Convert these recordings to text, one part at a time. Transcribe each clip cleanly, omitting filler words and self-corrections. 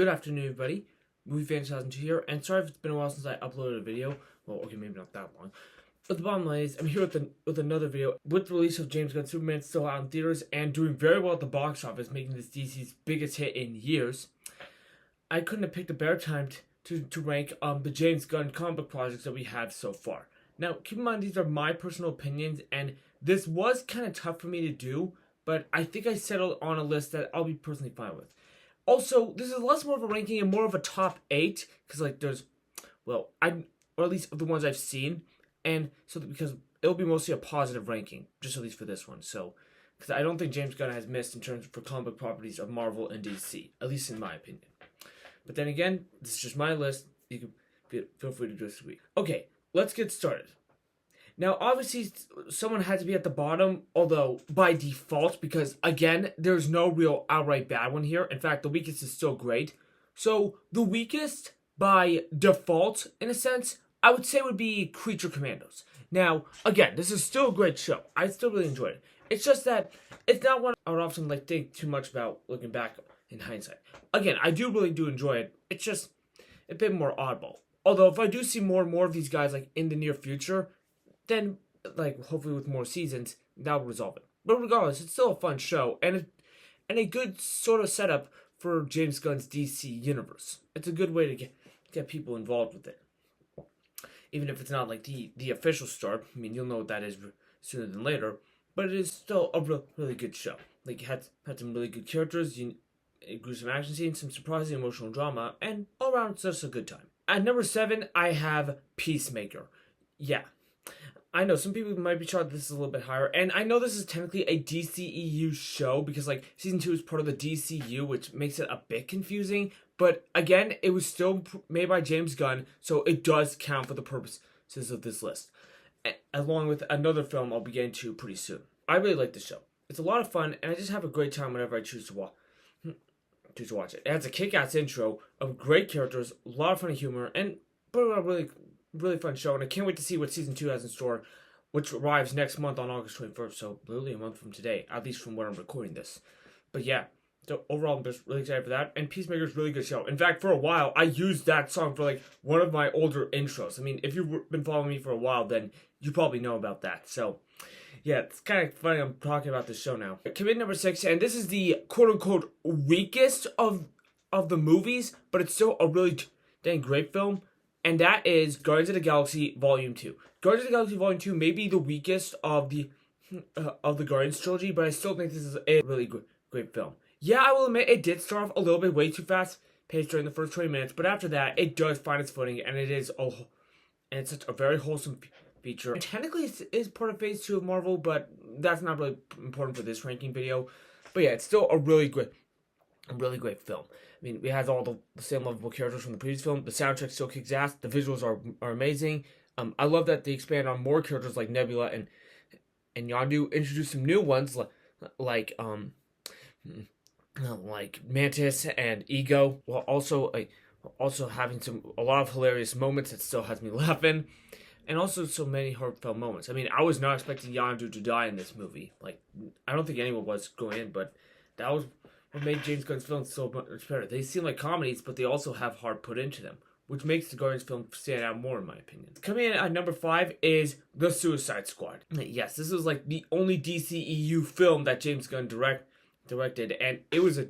Good afternoon, everybody. Movie Fan 2002 here, and sorry if it's been a while since I uploaded a video. Well, okay, maybe not that long. But the bottom line is, I'm here with another video. With the release of James Gunn Superman still out in theaters and doing very well at the box office, making this DC's biggest hit in years, I couldn't have picked a better time to rank the James Gunn comic book projects that we have so far. Now, keep in mind, these are my personal opinions, and this was kind of tough for me to do, but I think I settled on a list that I'll be personally fine with. Also, this is less more of a ranking and more of a top 8, because, there's, or at least of the ones I've seen, and so because it'll be mostly a positive ranking, just at least for this one, so, because I don't think James Gunn has missed in terms for comic book properties of Marvel and DC, at least in my opinion. But then again, this is just my list. You can feel free to disagree. Okay, let's get started. Now, obviously, someone had to be at the bottom, although by default, because, again, there's no real outright bad one here. In fact, the weakest is still great. So, the weakest, by default, in a sense, I would say would be Creature Commandos. Now, again, this is still a great show. I still really enjoyed it. It's just that it's not one I would often think too much about looking back in hindsight. Again, I really do enjoy it. It's just a bit more oddball. Although, if I do see more and more of these guys, in the near future, then, hopefully with more seasons, that will resolve it. But regardless, it's still a fun show, and a good sort of setup for James Gunn's DC universe. It's a good way to get people involved with it. Even if it's not, the official start. I mean, you'll know what that is sooner than later. But it is still a really good show. It had some really good characters, gruesome action scenes, some surprising emotional drama, and all around, it's just a good time. At number 7, I have Peacemaker. Yeah. I know, some people might be shocked this is a little bit higher, and I know this is technically a DCEU show, because, Season 2 is part of the DCU, which makes it a bit confusing, but, again, it was still made by James Gunn, so it does count for the purposes of this list, along with another film I'll be getting to pretty soon. I really like this show. It's a lot of fun, and I just have a great time whenever I choose to watch it. It has a kick-ass intro of great characters, a lot of funny humor, and a really fun show, and I can't wait to see what Season 2 has in store, which arrives next month on August 21st, so literally a month from today, at least from when I'm recording this. But yeah, so overall I'm just really excited for that, and Peacemaker's a really good show. In fact, for a while, I used that song for one of my older intros. I mean, if you've been following me for a while, then you probably know about that, so yeah, it's kind of funny I'm talking about this show now. Committee number 6, and this is the quote-unquote weakest of the movies, but it's still a really dang great film. And that is Guardians of the Galaxy Volume 2. Guardians of the Galaxy Volume 2 may be the weakest of the Guardians trilogy, but I still think this is a really great film. Yeah, I will admit it did start off a little bit way too fast-paced during the first 20 minutes, but after that, it does find its footing, and it's such a very wholesome feature. And technically, it is part of Phase 2 of Marvel, but that's not really important for this ranking video. But yeah, it's still a really great film. I mean, it has all the same lovable characters from the previous film. The soundtrack still kicks ass. The visuals are amazing. I love that they expand on more characters like Nebula and Yondu. Introduce some new ones like Mantis and Ego, while also having a lot of hilarious moments that still has me laughing, and also so many heartfelt moments. I mean, I was not expecting Yondu to die in this movie. I don't think anyone was going in, but that was what made James Gunn's films so much better. They seem like comedies, but they also have heart put into them, which makes the Guardians film stand out more, in my opinion. Coming in at number 5 is The Suicide Squad. Yes, this was the only DCEU film that James Gunn directed, and it was a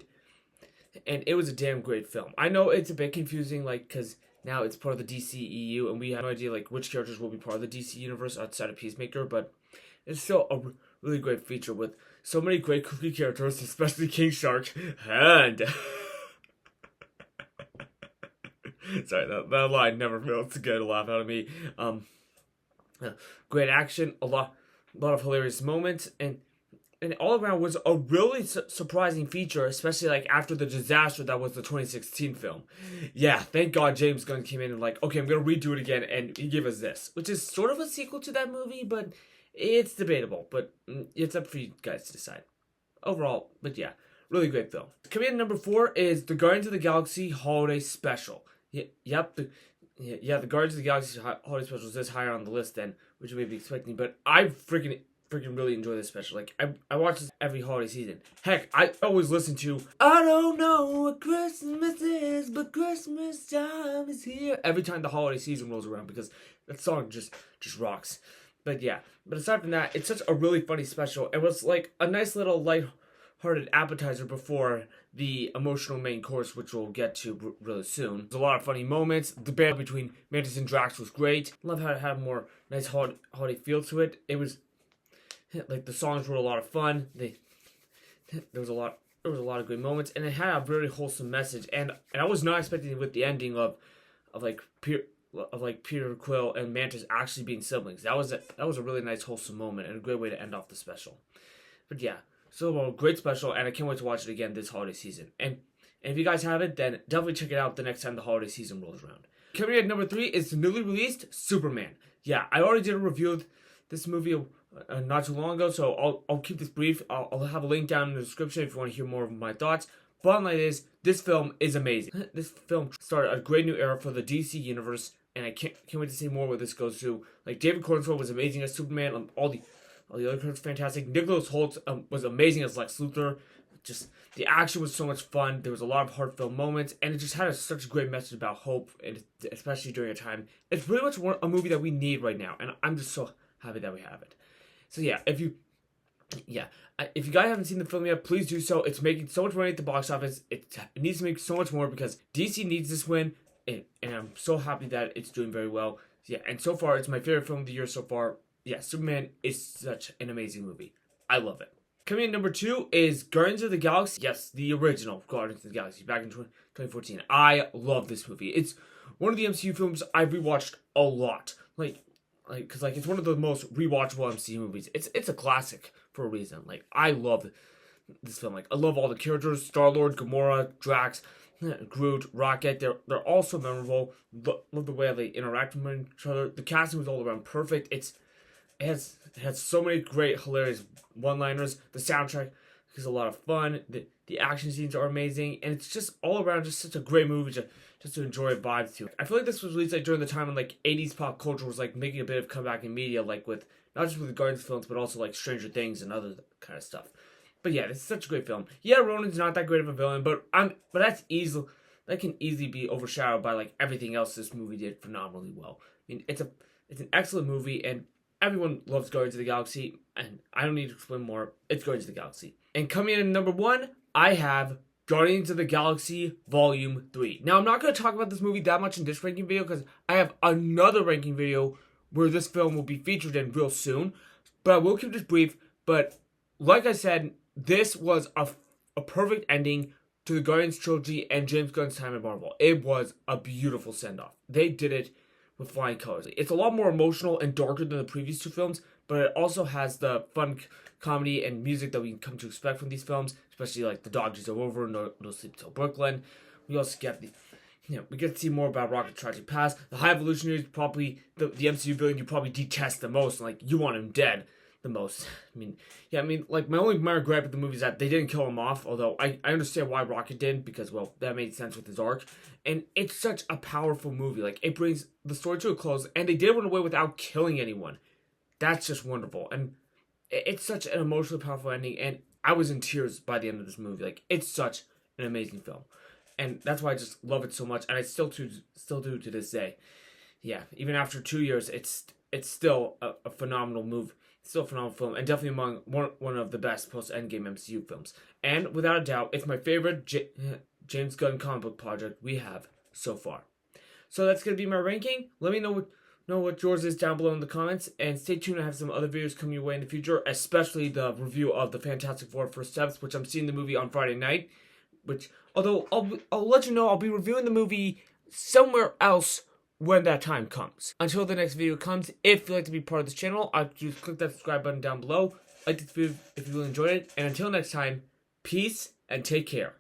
damn great film. I know it's a bit confusing, because now it's part of the DCEU, and we have no idea which characters will be part of the DC universe outside of Peacemaker, but it's still a really great feature with so many great kooky characters, especially King Shark, and sorry, that line never fails to get a laugh out of me. Great action, a lot of hilarious moments, and all around was a really surprising feature, especially after the disaster that was the 2016 film. Yeah, thank God James Gunn came in and okay, I'm gonna redo it again, and he gave us this, which is sort of a sequel to that movie, but it's debatable, but it's up for you guys to decide. Overall, but yeah, really great film. Coming in at number 4 is the Guardians of the Galaxy Holiday Special. The Guardians of the Galaxy Holiday Special is this higher on the list than which you may be expecting, but I freaking freaking really enjoy this special. Like, I watch this every holiday season. Heck, I always listen to I don't know what Christmas is, but Christmas time is here every time the holiday season rolls around, because that song just rocks. But yeah, but aside from that, it's such a really funny special. It was like a nice little light-hearted appetizer before the emotional main course, which we'll get to really soon. There's a lot of funny moments. The banter between Mantis and Drax was great. Love how it had a more nice holiday feel to it. It was like the songs were a lot of fun. There was a lot of great moments, and it had a very wholesome message. And I was not expecting it with the ending of Peter Quill and Mantis actually being siblings. That was a really nice wholesome moment and a great way to end off the special. But yeah, so a great special, and I can't wait to watch it again this holiday season. And if you guys haven't, then definitely check it out the next time the holiday season rolls around. Coming in at number 3 is the newly released Superman. Yeah, I already did a review of this movie not too long ago, so I'll keep this brief. I'll have a link down in the description if you want to hear more of my thoughts. Bottom line is, this film is amazing. This film started a great new era for the DC universe, and I can't wait to see more where this goes to. Like, David Cornswell was amazing as Superman. All the other characters fantastic. Nicholas Hoult was amazing as Lex Luthor. Just the action was so much fun. There was a lot of heartfelt moments, and it just had such a great message about hope, and especially during a time. It's pretty much a movie that we need right now, and I'm just so happy that we have it. So yeah, if you guys haven't seen the film yet, please do so. It's making so much money at the box office. It needs to make so much more because DC needs this win, and I'm so happy that it's doing very well. Yeah, and so far, it's my favorite film of the year so far. Yeah, Superman is such an amazing movie. I love it. Coming in number 2 is Guardians of the Galaxy. Yes, the original Guardians of the Galaxy back in 2014. I love this movie. It's one of the MCU films I've rewatched a lot. Because it's one of the most rewatchable MCU movies. It's a classic for a reason. Like, I love this film. Like, I love all the characters: Star-Lord, Gamora, Drax, Groot, Rocket. They're all so memorable. Love the way they interact with each other. The casting was all around perfect. It has so many great, hilarious one-liners. The soundtrack is a lot of fun. The action scenes are amazing, and it's just all around just such a great movie just to enjoy a vibe to. I feel like this was released during the time when 80s pop culture was making a bit of comeback in media, with not just with the Guardians films, but also Stranger Things and other kind of stuff. But yeah, it's such a great film. Yeah, Ronan's not that great of a villain, but that can easily be overshadowed by everything else this movie did phenomenally well. I mean, it's an excellent movie, and everyone loves Guardians of the Galaxy, and I don't need to explain more. It's Guardians of the Galaxy. And coming in at number 1, I have Guardians of the Galaxy Volume 3. Now, I'm not going to talk about this movie that much in this ranking video because I have another ranking video where this film will be featured in real soon. But I will keep this brief. But like I said, this was a perfect ending to the Guardians trilogy and James Gunn's time at Marvel. It was a beautiful send-off. They did it with flying colors. It's a lot more emotional and darker than the previous 2 films, but it also has the fun comedy and music that we come to expect from these films, especially The Dog Days Are Over, No Sleep Till Brooklyn. We also get we get to see more about Rocket's tragic past. The High Evolutionary is probably the MCU villain you probably detest the most, and you want him dead the most. My only minor gripe with the movie is that they didn't kill him off, although I understand why Rocket did, because, that made sense with his arc. And it's such a powerful movie. It brings the story to a close, and they did run away without killing anyone. That's just wonderful. And it's such an emotionally powerful ending, and I was in tears by the end of this movie. It's such an amazing film. And that's why I just love it so much, and I still do to this day. Yeah, even after 2 years, it's still a phenomenal movie. Still a phenomenal film, and definitely among one of the best post-Endgame MCU films. And without a doubt, it's my favorite James Gunn comic book project we have so far. So that's going to be my ranking. Let me know what yours is down below in the comments, and stay tuned. I have some other videos coming your way in the future, especially the review of the Fantastic Four First Steps, which I'm seeing the movie on Friday night. Although I'll let you know, I'll be reviewing the movie somewhere else when that time comes. Until the next video comes, if you'd like to be part of this channel, just click that subscribe button down below. Like this video if you really enjoyed it, and until next time, peace and take care.